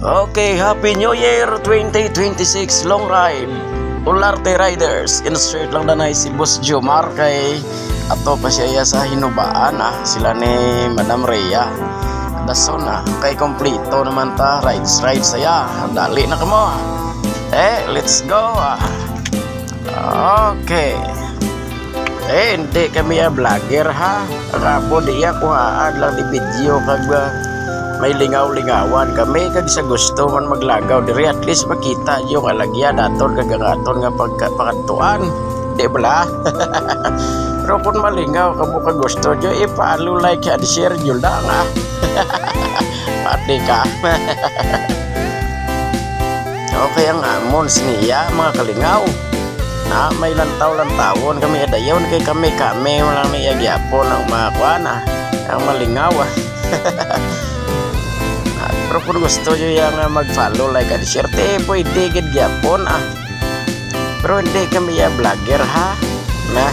Okay, Happy New Year 2026 long ride. Ularte Riders, insert lang na si Boss Jomar kay ato pa siya sa hinubaan sila ni Madam Rhea. Dason kay kompleto naman ta rides saya. Dali na kamo. Let's go. Okay. Hindi kami vlogger ha. Rabo diya kuhaan lang di video kag may lingaw-lingawan kami kag sa gusto man maglagaw diri at least makita yung alagyan aton kagagaton nga pagkatuan di bala. Pero kung malingaw kamo kag gusto nyo i-follow, like and share nyo lang pati ka. Okay ang amon siniya mga kalingaw na may lantaw-lantawon kami adayon kay kami walang niyagyapo ng mga kuana ang malingaw Pero kung gusto nyo yung mag-follow, like and share, pwede gid gyapon Pero hindi kami vlogger ha na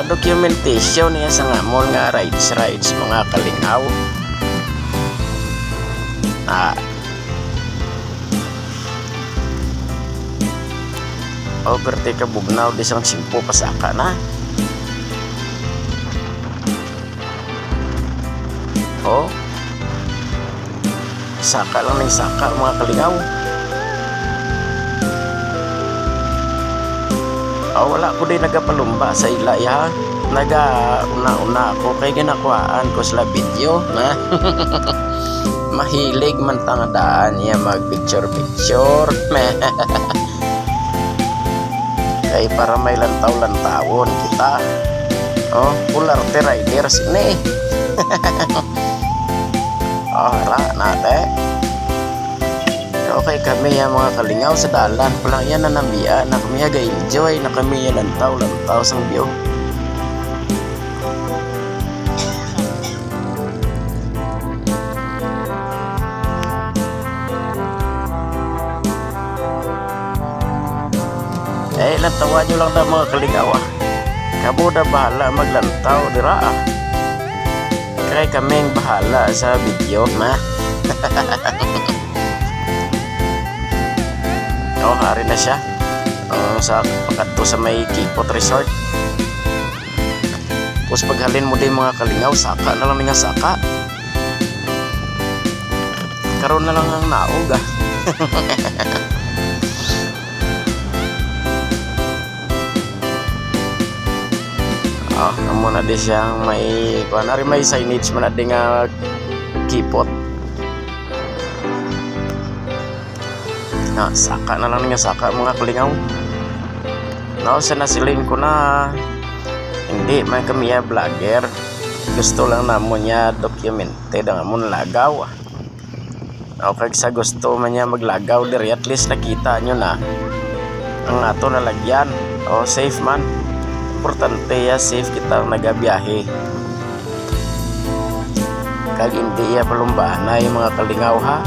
documentation niya sa ngamon nga rides mga kalingaw Overte ka bugnaw di sang simpo pasaka na saka lang ng saka mga kalingaw. Wala ko din nagapalumba sa ila ya. Una ako kay ginakuhaan ko sa video na mahilig man tangadaan niya mag picture kay para may lantaw-lantawon kita. Ularte Riders ini. Hala nate. Okay kami mga kalingaw sa dalan palang yan na namiya na kami ga-enjoy na kami lantaw sang view. Lantawan nyo lang na mga kalingaw kamo na bahala maglantaw dira kaya kaming bahala sa video na. Hari na siya sa pagkadto sa may Kipot Resort. Tapos paghalin mo din mga kalingaw saka na lang nga saka karon na lang ang naog amo na di siyang may kunwari may signage man na di nga Kipot saka na lang nga saka mga kalingaw. Sa nasilin ko na hindi man kami vlogger, gusto lang namon niya documented ang amon lagaw kag sa gusto man niya maglagaw diri at least nakita nyo na ang ato nalagyan safe man. Importante safe kita nagabiyahe kag hindi palumbaan na yung mga kalingaw ha.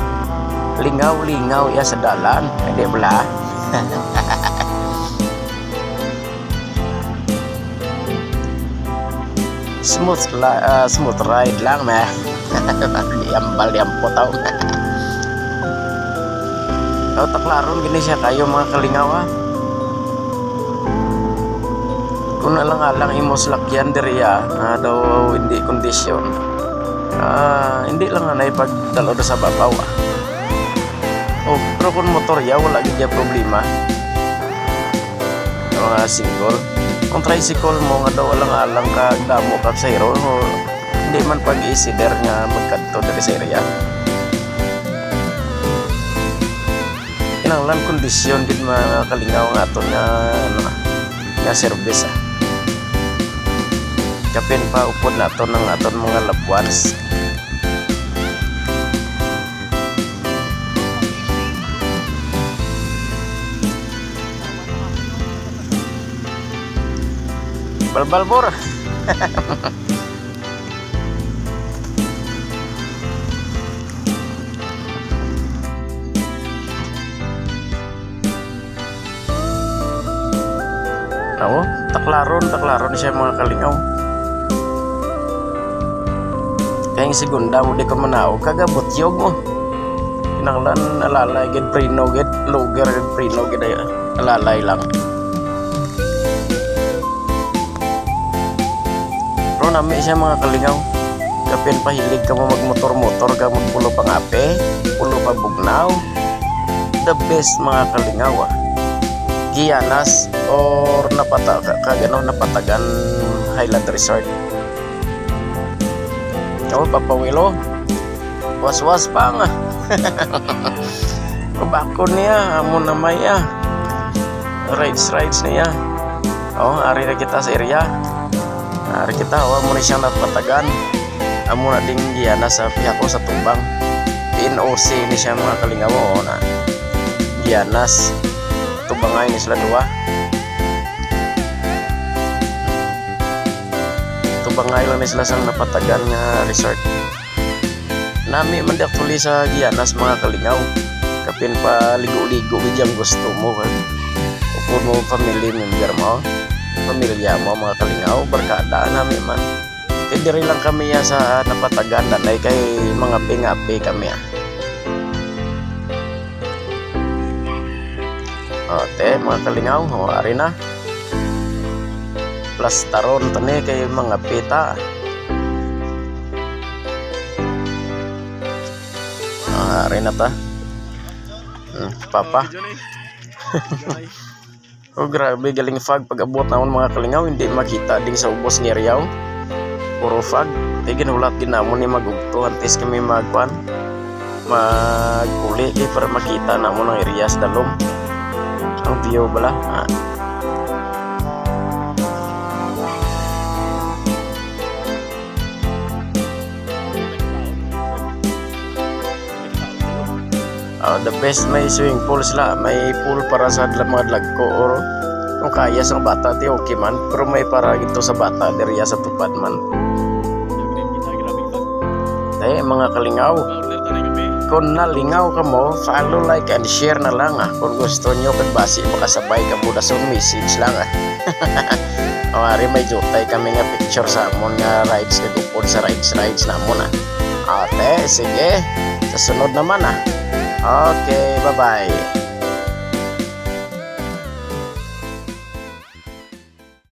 Lingaw sa dalan hindi bala. smooth ride lang ambal po tao. Taklaron gini siya kayo mga kalingaw kung alang imos lakyan diri daw hindi kondisyon hindi lang na ipagdalo sa babaw pero kung motor wala gid problema mga single kung tricycle mo nga daw alang ka damo ka sa hero hindi man pag-isider nga magkadto diri sa area kinanglan kondisyon gid mga kalingaw nga aton nga service kapin pa upod naton ng aton mga loved ones. Balbalbor. taklaron siya mga kalingaw. Kaya yung segunda mo di ko manaw, kagabot yog mo. Kinanglan alalay gid prino gid luger gid prino gid ay alalay lang. Pero nami siya mga kalingaw. Kapin pahilig ka mo magmotor-motor ka magpulo pangape, pulo pa bugnaw. The best mga kalingaw Gianas or napatagan Highland Resort. Oh, papawilo. Was-was pa nga. Pabako niya, amo na maya. Rides niya. Oh, ari na kita sa area. Ari kita, mo na siyang napatagan. Amo na ding Gianas sa pihak ko sa Tubang. PNOC ni siya mga kalingaw na. Gianas. Tubangay ni sila dua. Tubangay lang ni sila sang napatagan nga resort. Nami man di actually sa Gianas mga kalingaw. Kapin pa ligo-ligo bidyang gusto mo. Upod mo family member mo. Pamilya mo mga kalingaw. Barkada nami man. Kaya diri lang kami sa napatagan. Danay kay mga pingapi kami Ote mga kalingaw, ari na. Plus taron tani kay mga pita. Ari na ta. Papa. Oh grabe galing fog pag abot naman mga kalingaw hindi makita ding sa ubos ni Riau. Puro fog. Kaya ginulat ginamon ni magugto antes kami magkuan. Maguli para makita namon ang area sa dalom. Ang view bala the best may swimming pool sila, may pool para sa mga lagko or kung kaya sa bata ti okay man, pero may para gito sa bata diriya sa tupad man. Mga kalingaw, kung nalingaw ka mo, follow, like, and share na lang kung gusto nyo pagbasi makasabay ka muna sa message lang Ari may jutay kami nga picture sa amon nga rides kagupod sa rides na amon Ate, sige, sa sunod naman Okay, bye-bye.